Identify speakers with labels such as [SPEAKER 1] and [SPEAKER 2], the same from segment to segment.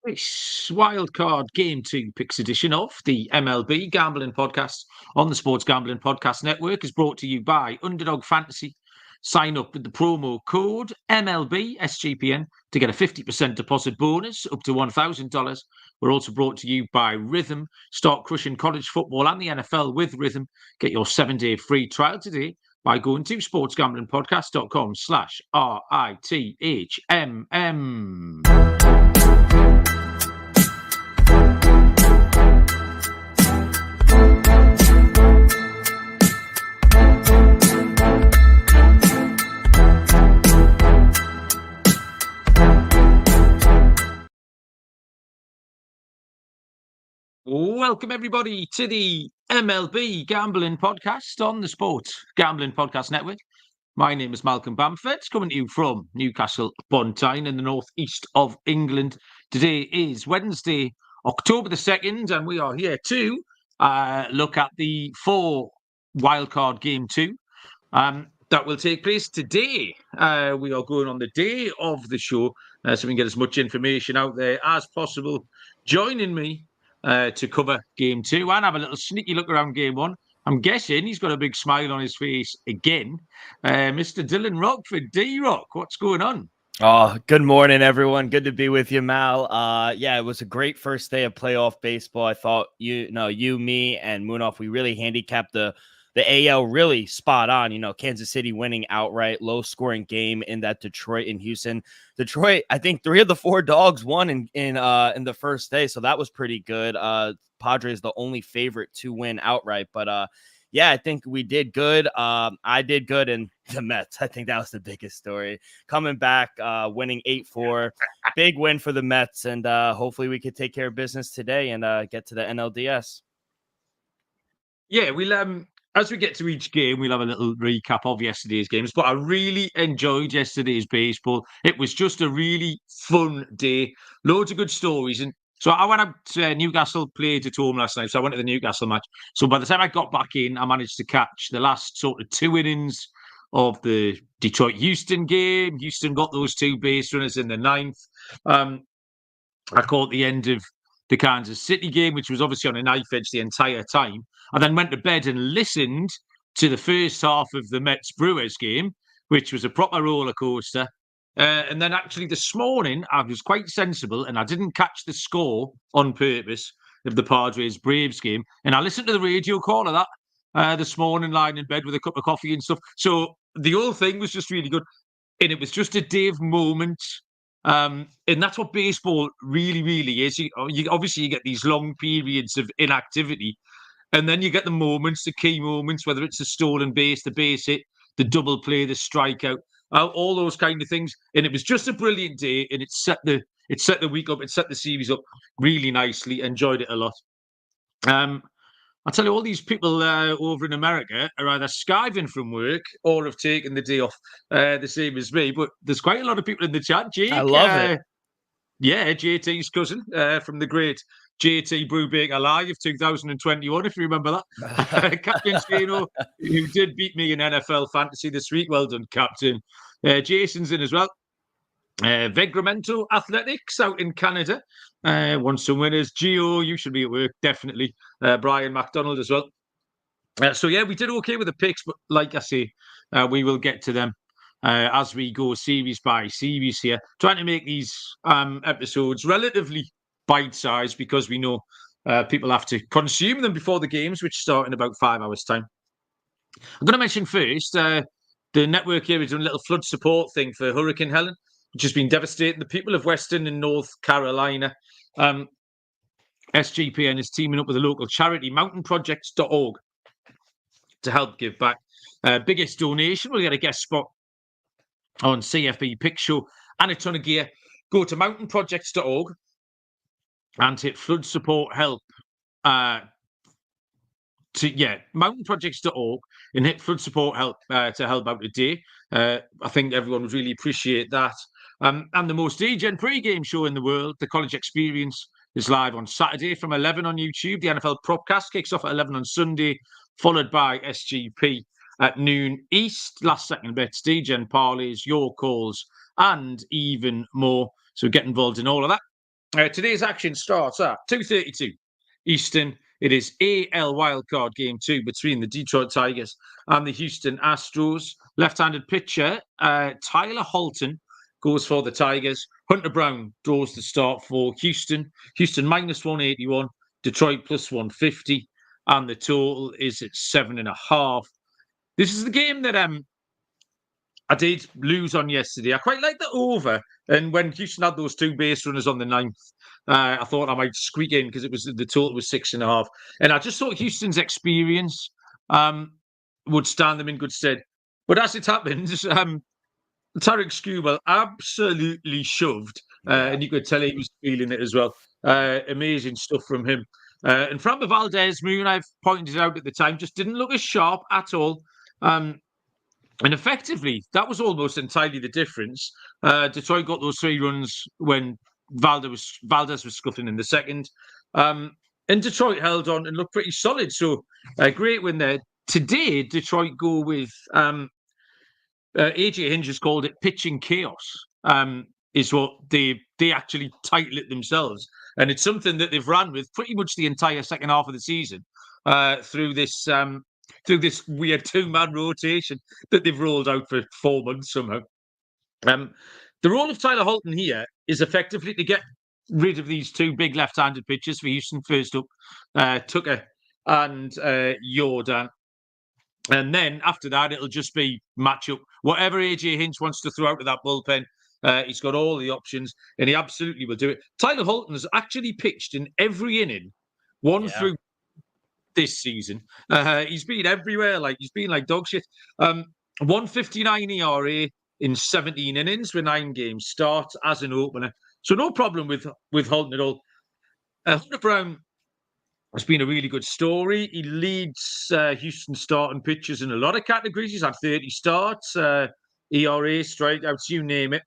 [SPEAKER 1] This Wild Card Game 2 Picks edition of the MLB Gambling Podcast on the Sports Gambling Podcast Network is brought to you by Underdog Fantasy. Sign up with the promo code MLB SGPN to get a 50% deposit bonus up to $1,000. We're also brought to you by Rhythm. Start crushing college football and the NFL with Rhythm. Get your 7-day free trial today by going to sportsgamblingpodcast.com/RITHMM. Welcome, everybody, to the MLB Gambling Podcast on the Sports Gambling Podcast Network. My name is Malcolm Bamford, coming to you from Newcastle upon Tyne in the northeast of England. Today is Wednesday, October the 2nd, and we are here to look at the 4 Wildcard Game 2 that will take place today. We are going on the day of the show, so we can get as much information out there as possible. Joining me to cover Game 2 and have a little sneaky look around Game 1. I'm guessing he's got a big smile on his face again. Mr. Dylan Rockford. D-Rock, what's going on?
[SPEAKER 2] Oh, good morning, everyone. Good to be with you, Mal. Yeah, it was a great first day of playoff baseball. I thought you, me, and Munaf, we really handicapped the AL really spot on. Kansas City winning outright, low scoring game in that Detroit and Houston. Detroit, I think 3 of the 4 dogs won in the first day, so that was pretty good. Padres the only favorite to win outright, but yeah, I think we did good. I did good, and the Mets, I think that was the biggest story. Coming back, winning 8-4, big win for the Mets, and hopefully we could take care of business today and get to the NLDS.
[SPEAKER 1] Yeah, we'll as we get to each game, we'll have a little recap of yesterday's games. But I really enjoyed yesterday's baseball. It was just a really fun day. Loads of good stories. And so I went up to Newcastle, played at home last night. So I went to the Newcastle match. So by the time I got back in, I managed to catch the last sort of 2 innings of the Detroit-Houston game. Houston got those 2 base runners in the 9th. I caught the end of the Kansas City game, which was obviously on a knife edge the entire time. I then went to bed and listened to the first half of the Mets-Brewers game, which was a proper roller coaster. And then actually this morning, I was quite sensible and I didn't catch the score on purpose of the Padres-Braves game. And I listened to the radio call of that this morning, lying in bed with a cup of coffee and stuff. So the whole thing was just really good. And it was just a day of moments. And that's what baseball really, really is. Obviously, you get these long periods of inactivity, and then you get the moments, the key moments, whether it's the stolen base, the base hit, the double play, the strikeout, all those kind of things. And it was just a brilliant day, and it set the week up, it set the series up really nicely. Enjoyed it a lot. I tell you, all these people over in America are either skiving from work or have taken the day off, the same as me. But there's quite a lot of people in the chat. Jake,
[SPEAKER 2] I love it.
[SPEAKER 1] Yeah, JT's cousin from the great JT Brubaker Live of 2021, if you remember that. Captain Shano, who did beat me in NFL fantasy this week. Well done, Captain. Jason's in as well. Vegramento Athletics out in Canada won some winners. Gio, you should be at work, definitely. Brian McDonald as well. So yeah, we did okay with the picks, but like I say, we will get to them as we go series by series here. Trying to make these episodes relatively bite-sized because we know people have to consume them before the games, which start in about 5 hours' time. I'm going to mention first, the network here is doing a little flood support thing for Hurricane Helen, which has been devastating the people of Western and North Carolina. SGPN is teaming up with a local charity, mountainprojects.org, to help give back. Biggest donation, we'll get a guest spot on CFB Pick Show and a ton of gear. Go to mountainprojects.org and hit flood support help. Mountainprojects.org and hit flood support help to help out today. I think everyone would really appreciate that. And the most degen pre-game show in the world, the College Experience, is live on Saturday from 11 on YouTube. The NFL Propcast kicks off at 11 on Sunday, followed by SGP at noon East. Last second bets, degen parlays, your calls, and even more. So get involved in all of that. Today's action starts at 2:32 Eastern. It is AL Wild Card Game 2 between the Detroit Tigers and the Houston Astros. Left-handed pitcher Tyler Holton goes for the Tigers. Hunter Brown draws the start for Houston. Houston minus 181, Detroit plus 150, and the total is at 7.5. This is the game that I did lose on yesterday. I quite like the over, and when Houston had those two base runners on the ninth, I thought I might squeak in because it was the total was 6.5, and I just thought Houston's experience would stand them in good stead. But as it happens, Tarek Skubal absolutely shoved, and you could tell he was feeling it as well. Amazing stuff from him. And Framber Valdez, Moon, I've pointed out at the time, just didn't look as sharp at all. And effectively, that was almost entirely the difference. Detroit got those 3 runs when Valdez was scuffing in the second. And Detroit held on and looked pretty solid. So a great win there. Today, Detroit go with AJ Hinge has called it pitching chaos, is what they actually title it themselves. And it's something that they've ran with pretty much the entire second half of the season through this weird 2-man rotation that they've rolled out for 4 months somehow. The role of Tyler Holton here is effectively to get rid of these 2 big left-handed pitchers for Houston. First up, Tucker and Jordan. And then after that, it'll just be matchup. Whatever AJ Hinch wants to throw out of that bullpen, he's got all the options, and he absolutely will do it. Tyler Holton's actually pitched in every inning, through this season. He's been everywhere. He's been like dog shit. 159 ERA in 17 innings with 9 games starts as an opener. So no problem with Holton at all. Hunter Brown has been a really good story. He leads Houston starting pitchers in a lot of categories. He's had 30 starts, ERA, strikeouts, you name it.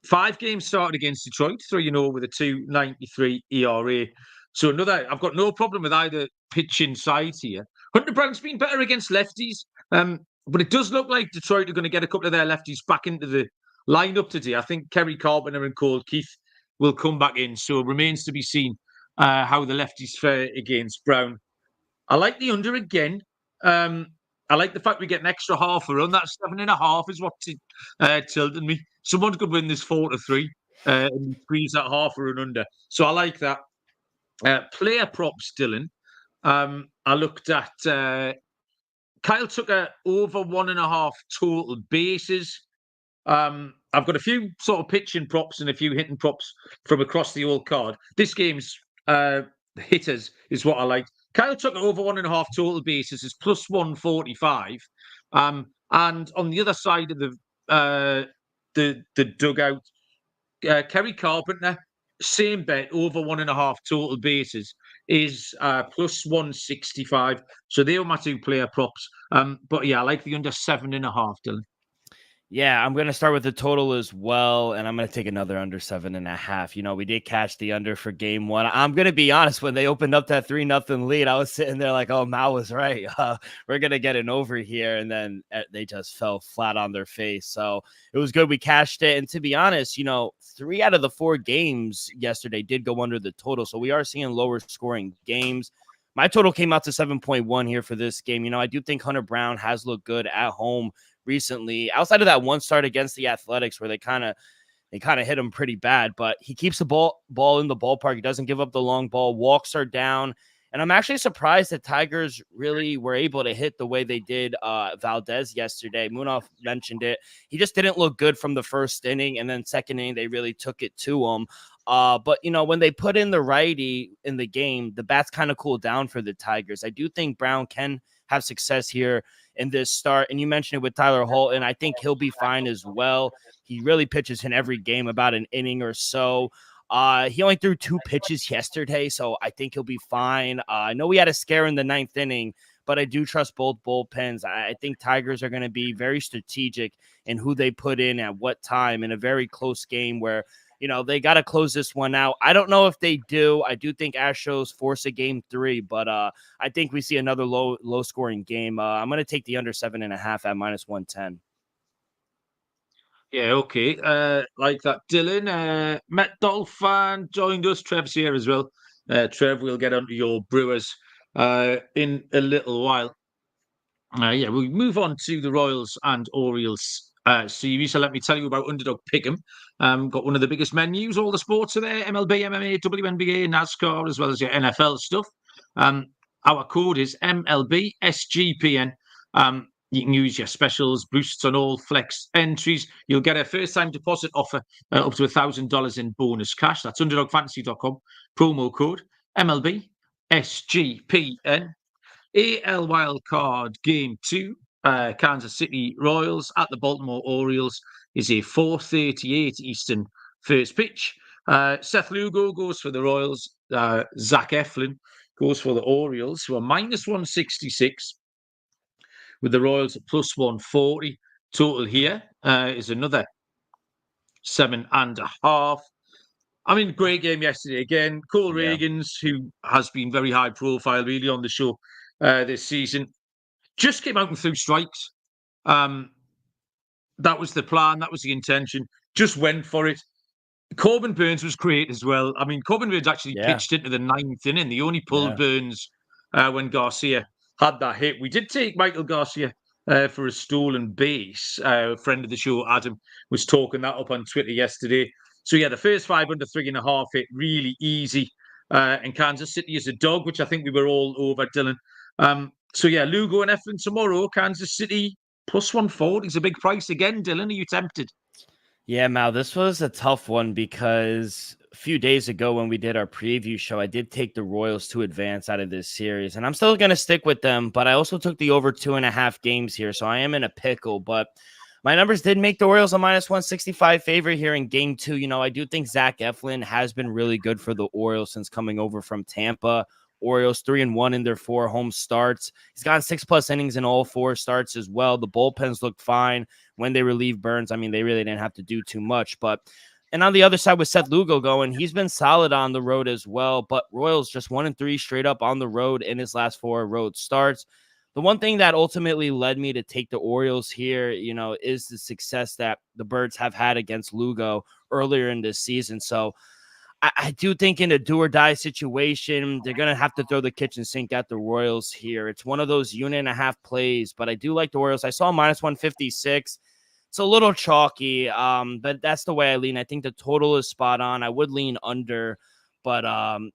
[SPEAKER 1] 5 games started against Detroit, 3-0 with a 2.93 ERA. So I've got no problem with either pitching sides here. Hunter Brown's been better against lefties, but it does look like Detroit are going to get a couple of their lefties back into the lineup today. I think Kerry Carpenter and Cole Keith will come back in, so it remains to be seen how the lefties fare against Brown. I like the under again. I like the fact we get an extra half a run. That 7.5 is what tilted me. Someone could win this 4-3 and squeeze that half a run under. So I like that. Player props, Dylan. I looked at Kyle Tucker over 1.5 total bases. I've got a few sort of pitching props and a few hitting props from across the old card. This game's hitters is what I like. Kyle Tucker over 1.5 total bases is plus 145. And on the other side of the dugout, Kerry Carpenter, same bet, over 1.5 total bases is plus 165. So they are my 2 player props. But yeah, I like the under 7.5, Dylan.
[SPEAKER 2] Yeah, I'm going to start with the total as well, and I'm going to take another under 7.5. We did catch the under for game 1. I'm going to be honest, when they opened up that 3-0 lead, I was sitting there like, oh, Mal was right. We're going to get an over here, and then they just fell flat on their face. So it was good. We cashed it, and to be honest, 3 out of the 4 games yesterday did go under the total, so we are seeing lower scoring games. My total came out to 7.1 here for this game. I do think Hunter Brown has looked good at home recently, outside of that one start against the Athletics where they kind of hit him pretty bad, but he keeps the ball in the ballpark. He doesn't give up the long ball. Walks are down. And I'm actually surprised that Tigers really were able to hit the way they did Valdez yesterday. Munaf mentioned it. He just didn't look good from the first inning, and then second inning, they really took it to him. But, when they put in the righty in the game, the bats kind of cooled down for the Tigers. I do think Brown can have success here in this start. And you mentioned it with Tyler Holton. I think he'll be fine as well. He really pitches in every game, about an inning or so. He only threw 2 pitches yesterday, so I think he'll be fine. I know we had a scare in the 9th inning, but I do trust both bullpens. I think Tigers are going to be very strategic in who they put in at what time in a very close game where, they got to close this one out. I don't know if they do. I do think Astros force a game 3, but I think we see another low scoring game. I'm going to take the under 7.5 at minus 110.
[SPEAKER 1] Yeah, okay. Like that. Dylan, Met Dolph fan joined us. Trev's here as well. Trev, we'll get onto your Brewers in a little while. Yeah, we'll move on to the Royals and Orioles series. So let me tell you about Underdog Pick'em. Got one of the biggest menus. All the sports are there: MLB, MMA, WNBA, NASCAR, as well as your NFL stuff. Our code is MLB SGPN. You can use your specials, boosts on all flex entries. You'll get a first-time deposit offer up to $1,000 in bonus cash. That's underdogfantasy.com. Promo code MLB SGPN. AL Wild Card Game 2, Kansas City Royals at the Baltimore Orioles is a 4:38 Eastern first pitch. Seth Lugo goes for the Royals. Zach Eflin goes for the Orioles, who are minus 166, with the Royals at plus 140. Total here is another 7.5. I mean, great game yesterday again. Cole Reagans, who has been very high profile really on the show this season, just came out and threw strikes. That was the plan. That was the intention. Just went for it. Corbin Burns was great as well. I mean, Corbin Burns actually pitched into the ninth inning. They only pulled Burns when Garcia had that hit. We did take Michael Garcia for a stolen base. A friend of the show, Adam, was talking that up on Twitter yesterday. So, yeah, the first 5 under 3.5 hit really easy. And Kansas City is a dog, which I think we were all over, Dylan. So, yeah, Lugo and Eflin tomorrow. Kansas City plus 140 is a big price again. Dylan, are you tempted?
[SPEAKER 2] Yeah, Mal, this was a tough one because a few days ago when we did our preview show, I did take the Royals to advance out of this series, and I'm still going to stick with them, but I also took the over 2.5 games here, so I am in a pickle, but my numbers did make the Orioles a minus 165 favorite here in game 2. You know, I do think Zach Eflin has been really good for the Orioles since coming over from Tampa. Orioles 3-1 in their 4 home starts. He's gotten 6+ innings in all 4 starts as well. The bullpens looked fine when they relieved Burns. I mean, they really didn't have to do too much. And on the other side with Seth Lugo going, he's been solid on the road as well. But Royals just 1-3 straight up on the road in his last 4 road starts. The one thing that ultimately led me to take the Orioles here, you know, is the success that the Birds have had against Lugo earlier in this season. So I do think in a do-or-die situation, they're going to have to throw the kitchen sink at the Royals here. It's one of those 1.5 plays, but I do like the Orioles. I saw minus 156. It's a little chalky, but that's the way I lean. I think the total is spot on. I would lean under, but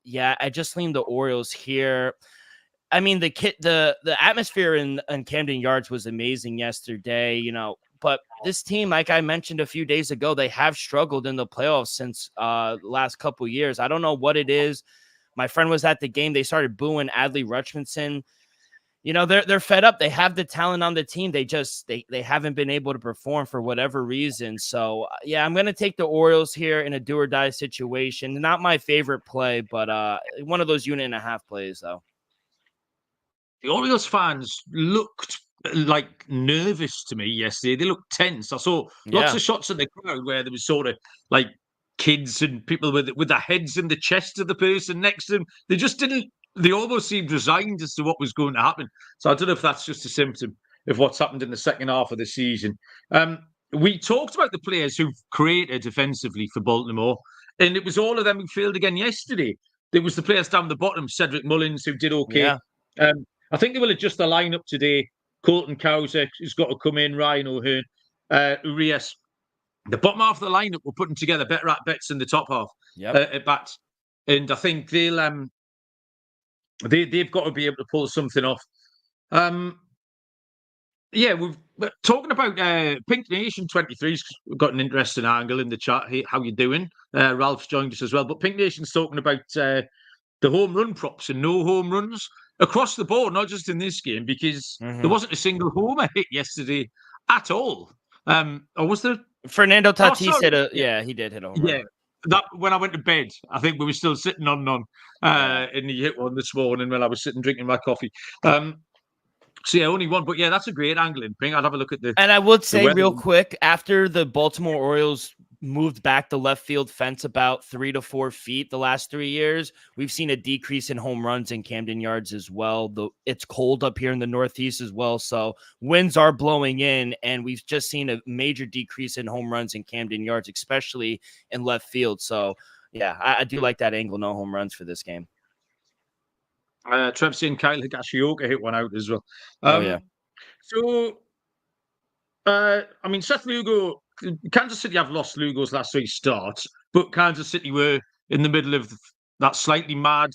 [SPEAKER 2] yeah, I just lean the Orioles here. I mean, the atmosphere in Camden Yards was amazing yesterday, you know, but this team, like I mentioned a few days ago, they have struggled in the playoffs since the last couple years. I don't know what it is. My friend was at the game. They started booing Adley Rutschmanson. You know, they're fed up. They have the talent on the team. They haven't been able to perform for whatever reason. So, yeah, I'm going to take the Orioles here in a do-or-die situation. Not my favorite play, but one of those 1.5 plays, though.
[SPEAKER 1] The Orioles fans looked like nervous to me yesterday. They looked tense. I saw lots of shots of the crowd where there was sort of like kids and people with their heads in the chest of the person next to them. They just didn't. They almost seemed resigned as to what was going to happen. So I don't know if that's just a symptom of what's happened in the second half of the season. We talked about the players who've created defensively for Baltimore, and it was all of them who failed again yesterday. There was the players down the bottom, Cedric Mullins, who did okay.
[SPEAKER 2] Yeah.
[SPEAKER 1] I think they will adjust the lineup today. Colton Cowser has got to come in, Ryan O'Hearn, Urias. The bottom half of the lineup were putting together better at bets than the top half at bats. And I think they've got to be able to pull something off. Yeah, we're talking about Pink Nation 23's got an interesting angle in the chat. Hey, how you doing? Ralph's joined us as well. But Pink Nation's talking about the home run props and no home runs across the board, not just in this game, because there wasn't a single homer hit yesterday at all. Or was there?
[SPEAKER 2] Fernando Tatis he did hit a home run.
[SPEAKER 1] Yeah, that when I went to bed, I think we were still sitting on none, and he hit one this morning when I was sitting drinking my coffee. So yeah, only one, but yeah, that's a great angle in Ping. I'd have a look at the.
[SPEAKER 2] And I would say real quick, after the Baltimore Orioles moved back the left field fence about 3 to 4 feet the last 3 years. We've seen a decrease in home runs in Camden Yards as well. It's cold up here in the Northeast as well, so winds are blowing in, and we've just seen a major decrease in home runs in Camden Yards, especially in left field. So, yeah, I do like that angle, no home runs for this game.
[SPEAKER 1] Trev saying Kyle Higashioka hit one out as well.
[SPEAKER 2] Oh, yeah.
[SPEAKER 1] So, I mean, Seth Lugo, Kansas City have lost Lugo's last 3 starts, but Kansas City were in the middle of that slightly mad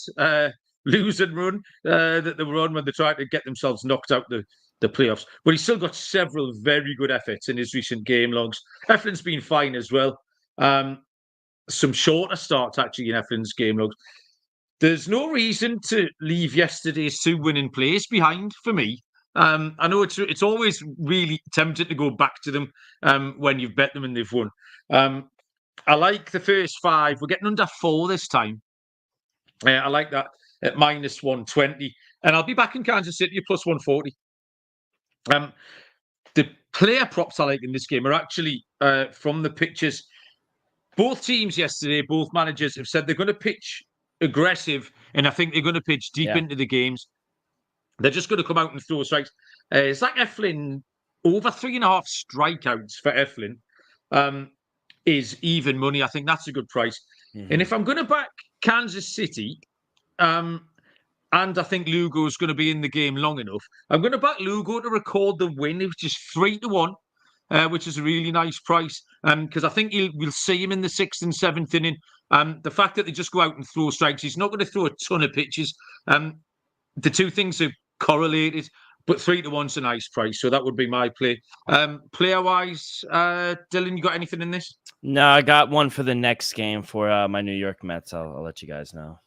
[SPEAKER 1] losing run that they were on when they tried to get themselves knocked out the playoffs. But he's still got several very good efforts in his recent game logs. Eflin's been fine as well. Some shorter starts, actually, in Eflin's game logs. There's no reason to leave yesterday's 2 winning plays behind for me. I know it's always really tempting to go back to them when you've bet them and they've won. I like the first 5. We're getting under 4 this time. I like that at -120. And I'll be back in Kansas City at +140. The player props I like in this game are actually from the pitches. Both teams yesterday, both managers have said they're going to pitch aggressive, and I think they're going to pitch deep into the games. They're just going to come out and throw strikes. Zach Eflin, over 3.5 strikeouts for Eflin is even money. I think that's a good price. And if I'm going to back Kansas City, and I think Lugo's going to be in the game long enough, I'm going to back Lugo to record the win, which is 3-1. Which is a really nice price, because I think we'll see him in the 6th and 7th inning. The fact that they just go out and throw strikes, he's not going to throw a ton of pitches. The 2 things are correlated, but 3-1's a nice price, so that would be my play. Player-wise, Dylan, you got anything in this?
[SPEAKER 2] No, I got one for the next game for my New York Mets. I'll let you guys know.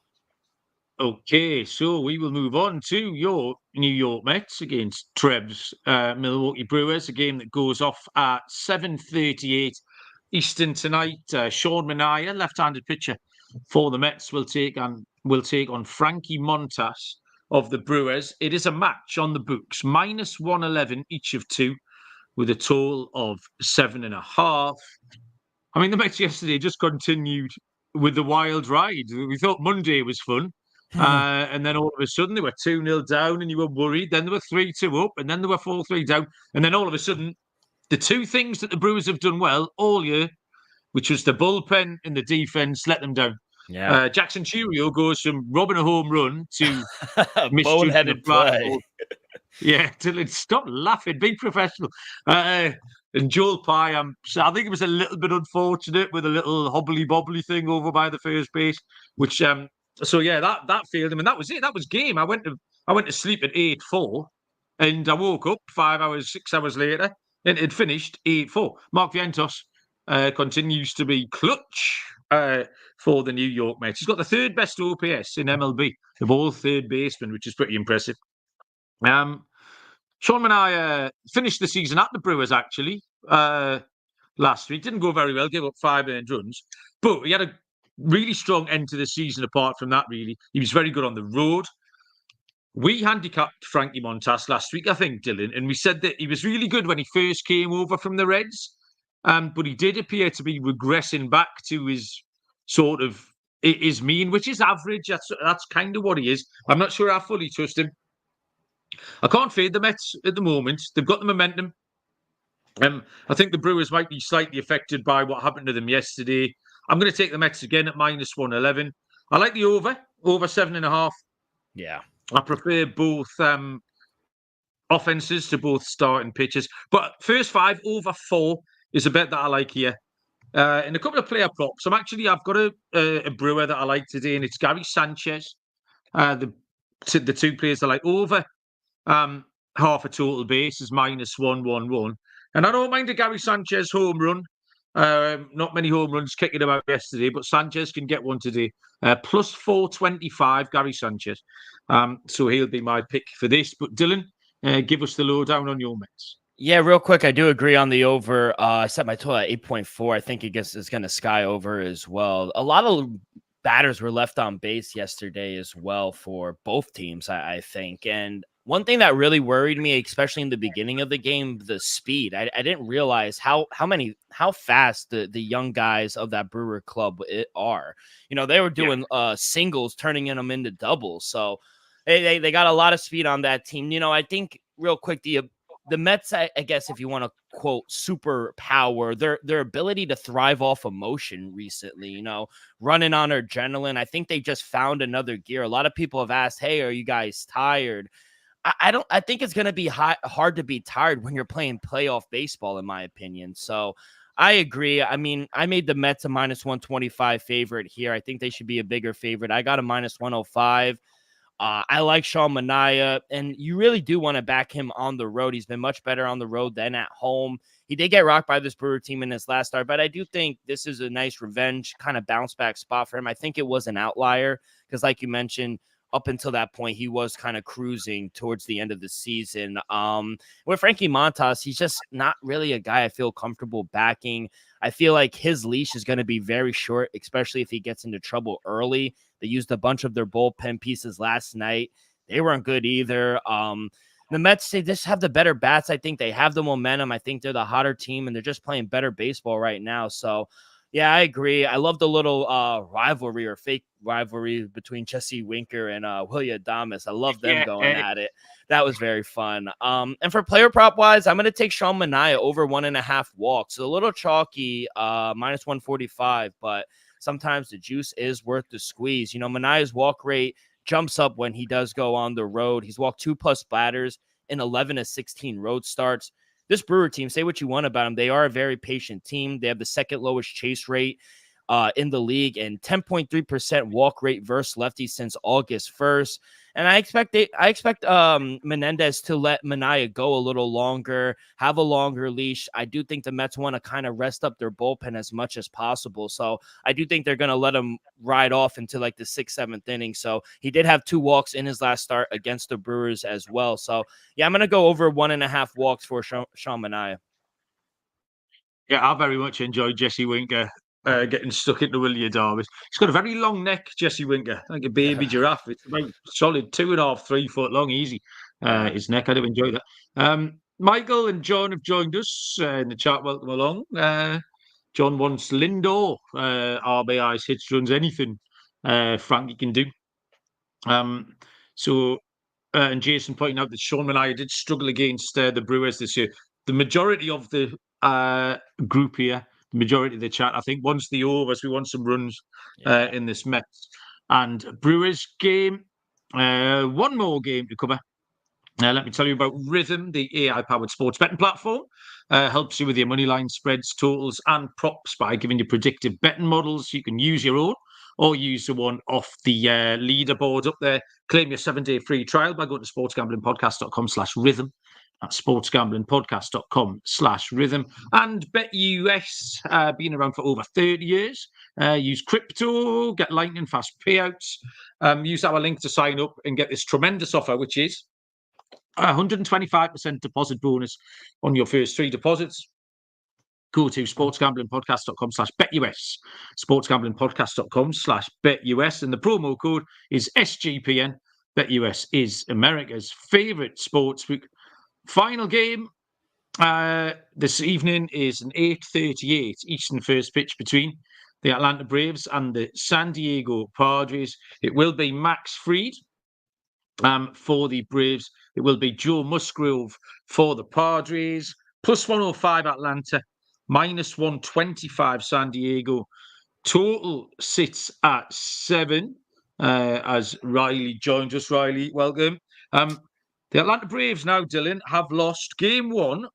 [SPEAKER 1] Okay, so we will move on to your New York Mets against Trev's Milwaukee Brewers, a game that goes off at 7:38 Eastern tonight. Sean Manaea, left-handed pitcher for the Mets, will take on Frankie Montas of the Brewers. It is a match on the books, -111 each of 2, with a total of 7.5. I mean, the Mets yesterday just continued with the wild ride. We thought Monday was fun. And then all of a sudden they were 2-0 down and you were worried. Then they were 3-2 up and then they were 4-3 down. And then all of a sudden, the 2 things that the Brewers have done well all year, which was the bullpen and the defense, let them down.
[SPEAKER 2] Yeah.
[SPEAKER 1] Jackson Churio goes from robbing a home run to
[SPEAKER 2] boneheaded play.
[SPEAKER 1] Yeah, Dylan, stop laughing. Be professional. And Joel Pye, I think it was a little bit unfortunate with a little hobbly-bobbly thing over by the first base, which... So yeah, that failed him, and that was it. That was game. I went to sleep at 8-4, and I woke up 6 hours later, and it finished 8-4. Mark Vientos continues to be clutch for the New York Mets. He's got the 3rd best OPS in MLB of all third basemen, which is pretty impressive. Sean Manaea finished the season at the Brewers actually last week. Didn't go very well. Gave up 5 earned runs, but he had a really strong end to the season. Apart from that, really, he was very good on the road. We handicapped Frankie Montas last week, I think, Dylan, and we said that he was really good when he first came over from the Reds, but he did appear to be regressing back to his sort of his mean, which is average. That's kind of what he is. I'm not sure I fully trust him. I can't fade the Mets at the moment. They've got the momentum. I think the Brewers might be slightly affected by what happened to them yesterday. I'm going to take the Mets again at -111. I like the over 7.5.
[SPEAKER 2] Yeah.
[SPEAKER 1] I prefer both offenses to both starting pitchers. But first 5, over 4 is a bet that I like here. And a couple of player props. I've got a Brewer that I like today, and it's Gary Sanchez. The 2 players I like over half a total base is -111. And I don't mind a Gary Sanchez home run. Not many home runs kicking about yesterday, but Sanchez can get one today. +425, Gary Sanchez. So he'll be my pick for this. But Dylan, give us the lowdown on your Mets.
[SPEAKER 2] Yeah, real quick, I do agree on the over. I set my total at 8.4. I think it's going to sky over as well. A lot of batters were left on base yesterday as well for both teams, I think. And one thing that really worried me, especially in the beginning of the game, the speed. I didn't realize how fast the young guys of that Brewer club are. They were doing singles, turning them into doubles. So they got a lot of speed on that team. I think real quick, the Mets, I guess, if you want to quote superpower, their ability to thrive off emotion recently, running on adrenaline. I think they just found another gear. A lot of people have asked, hey, are you guys tired? I think it's going to be hard to be tired when you're playing playoff baseball, in my opinion. So I agree. I mean, I made the Mets a -125 favorite here. I think they should be a bigger favorite. I got a -105. I like Sean Manaea, and you really do want to back him on the road. He's been much better on the road than at home. He did get rocked by this Brewer team in his last start, but I do think this is a nice revenge kind of bounce back spot for him. I think it was an outlier because, like you mentioned, up until that point, he was kind of cruising towards the end of the season. With Frankie Montas, he's just not really a guy I feel comfortable backing. I feel like his leash is going to be very short, especially if he gets into trouble early. They used a bunch of their bullpen pieces last night. They weren't good either. The Mets, they just have the better bats. I think they have the momentum. I think they're the hotter team, and they're just playing better baseball right now. So, yeah, I agree. I love the little rivalry or fake rivalry between Jesse Winker and Willie Adames. I love them going at it. That was very fun. And for player prop wise, I'm going to take Sean Manaea over 1.5 walks. So a little chalky, -145, but sometimes the juice is worth the squeeze. Manaea's walk rate jumps up when he does go on the road. He's walked 2+ batters in 11 of 16 road starts. This Brewer team, say what you want about them, they are a very patient team. They have the second lowest chase rate in the league and 10.3% walk rate versus lefties since August 1st. And I expect Menendez to let Manaea go a little longer, have a longer leash. I do think the Mets want to kind of rest up their bullpen as much as possible. So I do think they're going to let him ride off into like the 6th, 7th inning. So he did have 2 walks in his last start against the Brewers as well. So yeah, I'm going to go over 1.5 walks for Sean Manaea.
[SPEAKER 1] Yeah, I very much enjoyed Jesse Winker getting stuck into Willie Adames. He's got a very long neck, Jesse Winker, like a baby giraffe. It's about solid 2.5, 3 foot long, easy. His neck, I do enjoy that. Michael and John have joined us in the chat. Welcome along. John wants Lindor, RBIs, hits, runs, anything Frankie can do. And Jason pointing out that Sean Manaea did struggle against the Brewers this year. The majority of the group here, the majority of the chat, I think, wants the overs. We want some runs in this Mets and Brewers game. One more game to cover. Let me tell you about Rhythm, the AI-powered sports betting platform. Helps you with your money line spreads, totals, and props by giving you predictive betting models. You can use your own or use the one off the leaderboard up there. Claim your 7-day free trial by going to sportsgamblingpodcast.com/rhythm. That's sportsgamblingpodcast.com/rhythm. And BetUS, been around for over 30 years. Use crypto, get lightning fast payouts. Use our link to sign up and get this tremendous offer, which is 125% deposit bonus on your first 3 deposits. Go to sportsgamblingpodcast.com/BetUS. Sportsgamblingpodcast.com/BetUS. And the promo code is SGPN. BetUS is America's favorite sportsbook. Final game this evening is an 8:38 Eastern first pitch between the Atlanta Braves and the San Diego Padres. It will be Max Fried for the Braves. It will be Joe Musgrove for the Padres. +105 Atlanta, -125 San Diego. Total sits at 7 as Riley joins us. Riley, welcome. The Atlanta Braves now, Dylan, have lost game 1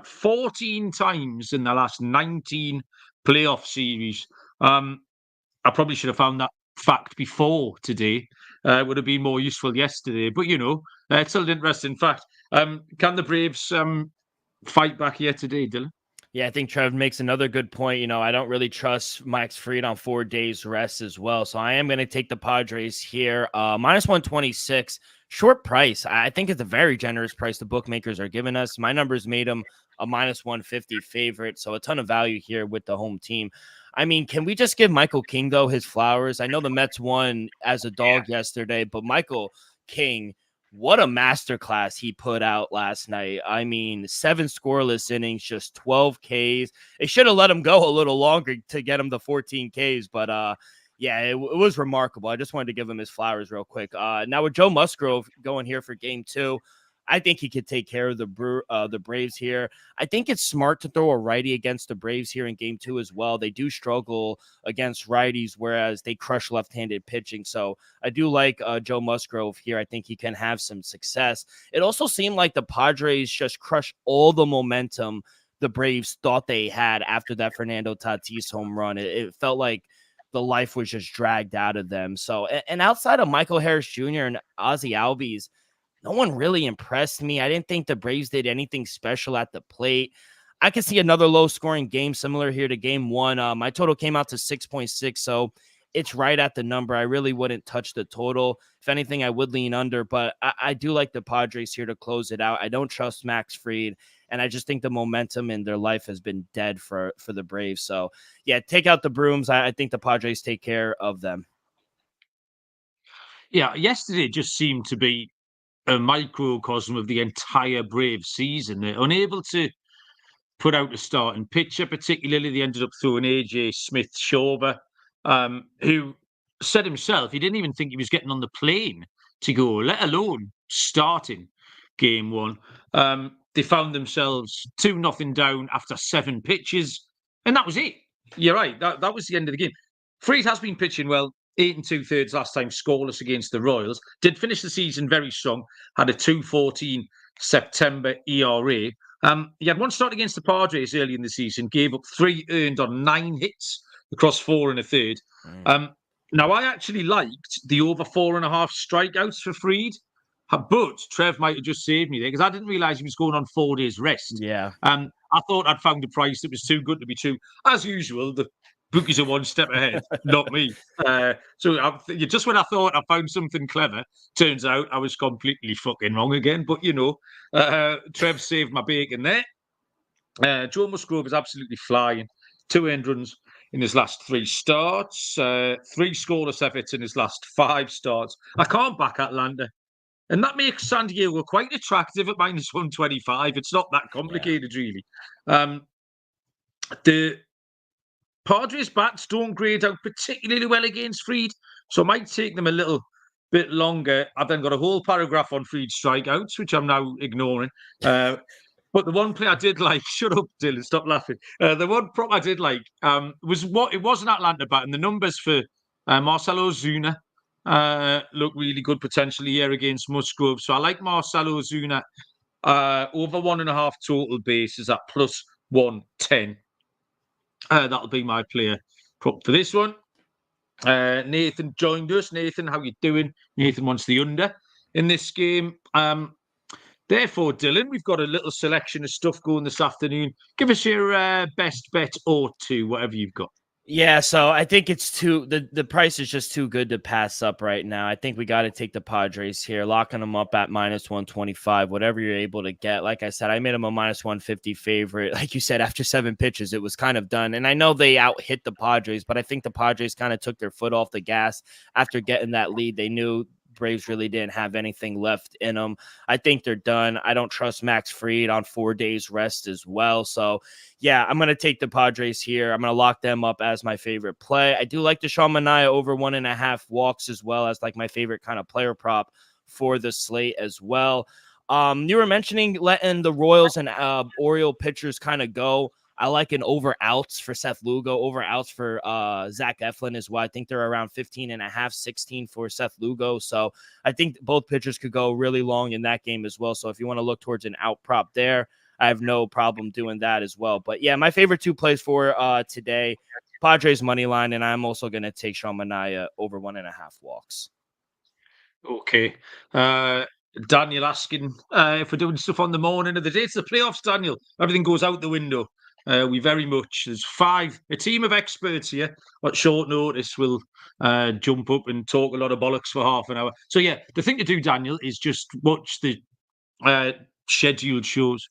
[SPEAKER 1] 14 times in the last 19 playoff series. I probably should have found that fact before today. It would have been more useful yesterday. But, it's still an interesting fact. Can the Braves fight back here today, Dylan?
[SPEAKER 2] Yeah, I think Trev makes another good point. I don't really trust Max Fried on 4 days rest as well. So I am going to take the Padres here. -126, short price. I think it's a very generous price the bookmakers are giving us. My numbers made them a -150 favorite. So a ton of value here with the home team. I mean, can we just give Michael King, though, his flowers? I know the Mets won as a dog yesterday, but Michael King what a masterclass he put out last night. I mean, 7 scoreless innings, just 12 Ks. They should have let him go a little longer to get him the 14 Ks, but yeah, it was remarkable. I just wanted to give him his flowers real quick. Now with Joe Musgrove going here for game 2, I think he could take care of the Braves here. I think it's smart to throw a righty against the Braves here in game 2 as well. They do struggle against righties, whereas they crush left-handed pitching. So I do like Joe Musgrove here. I think he can have some success. It also seemed like the Padres just crushed all the momentum the Braves thought they had after that Fernando Tatis home run. It felt like the life was just dragged out of them. So, and outside of Michael Harris Jr. and Ozzie Albies, no one really impressed me. I didn't think the Braves did anything special at the plate. I could see another low-scoring game similar here to game 1. My total came out to 6.6, so it's right at the number. I really wouldn't touch the total. If anything, I would lean under, but I do like the Padres here to close it out. I don't trust Max Fried, and I just think the momentum in their life has been dead for the Braves. So, yeah, take out the Brooms. I think the Padres take care of them.
[SPEAKER 1] Yeah, yesterday just seemed to be a microcosm of the entire Braves season. They're unable to put out a starting pitcher, particularly they ended up throwing AJ Smith Shawver, who said himself he didn't even think he was getting on the plane to go, let alone starting game 1. They found themselves 2-0 down after 7 pitches, and that was it. You're right, that was the end of the game. Fried has been pitching well. 8 2/3 last time, scoreless against the Royals. Did finish the season very strong. Had a 2.14 September ERA. He had one start against the Padres early in the season. Gave up 3 earned on 9 hits across 4 1/3. Now, I actually liked the over 4.5 strikeouts for Fried, but Trev might have just saved me there because I didn't realise he was going on 4 days rest.
[SPEAKER 2] Yeah.
[SPEAKER 1] I thought I'd found a price that was too good to be true. As usual, the bookies are one step ahead, not me. Just when I thought I found something clever, turns out I was completely fucking wrong again. But, Trev saved my bacon there. Joe Musgrove is absolutely flying. 2 earned runs in his last 3 starts, 3 scoreless efforts in his last 5 starts. I can't back Atlanta. And that makes San Diego quite attractive at minus 125. It's not that complicated, really. The Padres bats don't grade out particularly well against Fried, so it might take them a little bit longer. I've then got a whole paragraph on Fried strikeouts, which I'm now ignoring. But the one play I did like, shut up, Dylan, stop laughing. The one prop I did like it was an Atlanta bat, and the numbers for Marcelo Ozuna look really good potentially here against Musgrove. So I like Marcelo Ozuna over 1.5 total bases at plus 110. That'll be my player prop for this one. Nathan joined us. Nathan, how you doing? Nathan wants the under in this game. Therefore, Dylan, we've got a little selection of stuff going this afternoon. Give us your best bet or two, whatever you've got.
[SPEAKER 2] Yeah, so I think it's the price is just too good to pass up right now. I think we got to take the Padres here, locking them up at minus 125, whatever you're able to get. Like I said, I made them a minus 150 favorite. Like you said, after 7 pitches, it was kind of done. And I know they out-hit the Padres, but I think the Padres kind of took their foot off the gas after getting that lead. They knew Braves really didn't have anything left in them. I think they're done. I don't trust Max Fried on 4 days rest as well. So, yeah, I'm going to take the Padres here. I'm going to lock them up as my favorite play. I do like Deshaun Manaea over 1.5 walks as well as like my favorite kind of player prop for the slate as well. You were mentioning letting the Royals and Oriole pitchers kind of go. I like an over outs for Seth Lugo, over outs for Zach Eflin as well. I think they're around 15.5, 16 for Seth Lugo. So I think both pitchers could go really long in that game as well. So if you want to look towards an out prop there, I have no problem doing that as well. But yeah, my favorite 2 plays for today, Padres money line, and I'm also going to take Sean Manaea over 1.5 walks.
[SPEAKER 1] Okay. Daniel asking if we're doing stuff on the morning of the day. It's the playoffs, Daniel. Everything goes out the window. There's 5, a team of experts here at short notice will jump up and talk a lot of bollocks for half an hour. So yeah, the thing to do, Daniel, is just watch the scheduled shows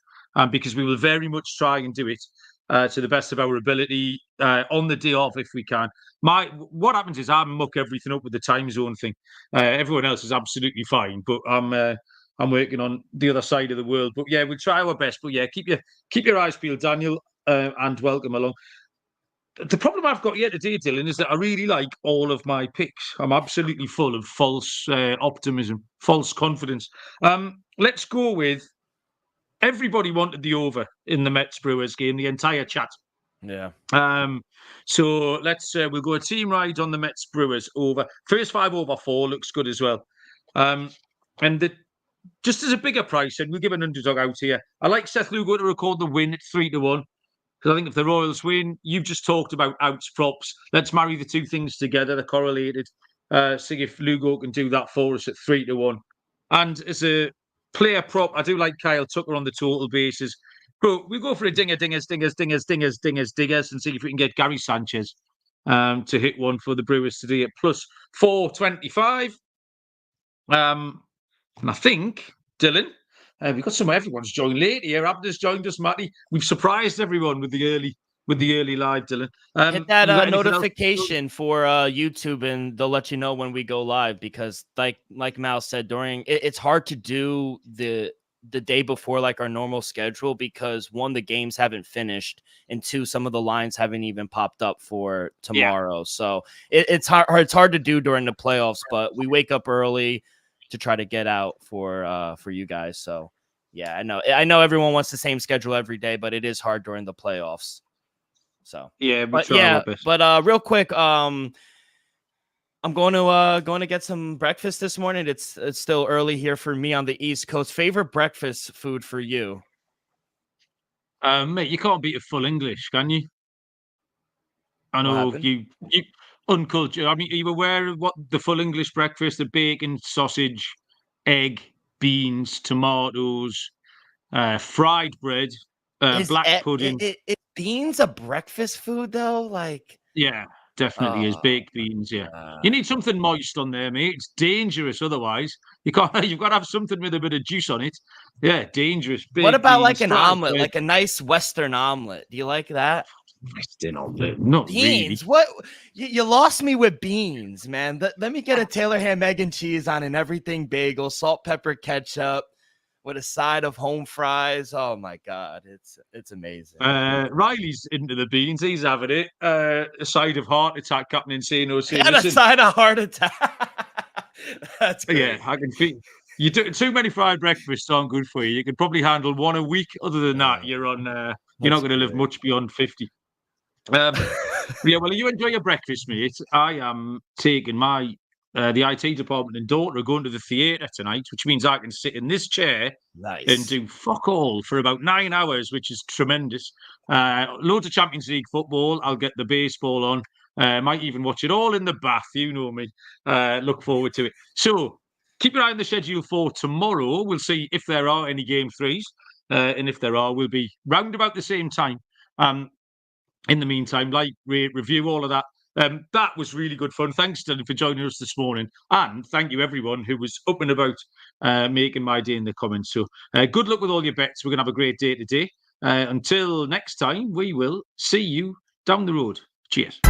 [SPEAKER 1] because we will very much try and do it to the best of our ability on the day off if we can. What happens is I muck everything up with the time zone thing. Everyone else is absolutely fine, but I'm working on the other side of the world. But yeah, we'll try our best. But yeah, keep your eyes peeled, Daniel, and welcome along. The problem I've got here today, Dylan, is that I really like all of my picks. I'm absolutely full of false optimism, false confidence. Let's go with everybody wanted the over in the Mets Brewers game, the entire chat.
[SPEAKER 2] Yeah.
[SPEAKER 1] So we'll go a team ride on the Mets Brewers over. First 5 over 4 looks good as well. Just as a bigger price, and we'll give an underdog out here. I like Seth Lugo to record the win at 3-1. Because I think if the Royals win, you've just talked about outs props. Let's marry the two things together. They're correlated. See if Lugo can do that for us at 3-1. And as a player prop, I do like Kyle Tucker on the total basis. But we go for a dingers, and see if we can get Gary Sanchez to hit one for the Brewers today at plus 425. And I think, Dylan, we've got everyone's joined late here. Abner's joined us, Matty. We've surprised everyone with the early live, Dylan.
[SPEAKER 2] Hit that notification for YouTube, and they'll let you know when we go live. Because, like Mal said, it's hard to do the day before like our normal schedule because 1, the games haven't finished, and 2, some of the lines haven't even popped up for tomorrow. Yeah. So it's hard to do during the playoffs. But we wake up early to try to get out for you guys. So yeah, I know everyone wants the same schedule every day, but it is hard during the playoffs. So
[SPEAKER 1] yeah,
[SPEAKER 2] but real quick, I'm going to get some breakfast this morning. It's still early here for me on the East Coast. Favorite breakfast food for you?
[SPEAKER 1] Mate, you can't beat a full English, can you? I know you uncultured. I mean, are you aware of what the full English breakfast? The bacon, sausage, egg, beans, tomatoes, fried bread, black pudding.
[SPEAKER 2] Is beans a breakfast food though? Like,
[SPEAKER 1] yeah, definitely is baked beans. Yeah, you need something moist on there, mate. It's dangerous otherwise. You've got to have something with a bit of juice on it. Yeah, dangerous.
[SPEAKER 2] What about like an omelet, bread. Like a nice Western omelet? Do you like that?
[SPEAKER 1] Western omelet, not
[SPEAKER 2] beans.
[SPEAKER 1] Really.
[SPEAKER 2] What you lost me with beans, man. Let me get a Taylor ham, egg, and cheese on an everything bagel, salt, pepper, ketchup, with a side of home fries. Oh my god, it's amazing.
[SPEAKER 1] Riley's into the beans. He's having it. A side of heart attack happening. Saying
[SPEAKER 2] a side of heart attack. That's great.
[SPEAKER 1] Yeah. I can feel you do too many fried breakfasts aren't good for you. You could probably handle 1 a week. Other than that, you're on. You're not going to live much beyond 50. Yeah, well, you enjoy your breakfast, mate. I am taking my the IT department and daughter are going to the theatre tonight, which means I can sit in this chair and do fuck all for about 9 hours, which is tremendous. Loads of Champions League football. I'll get the baseball on. Might even watch it all in the bath. You know me. Look forward to it. So keep your eye on the schedule for tomorrow. We'll see if there are any game threes. And if there are, we'll be round about the same time. In the meantime, review, all of that. That was really good fun. Thanks, Dylan, for joining us this morning. And thank you, everyone who was up and about making my day in the comments. So good luck with all your bets. We're going to have a great day today. Until next time, we will see you down the road. Cheers.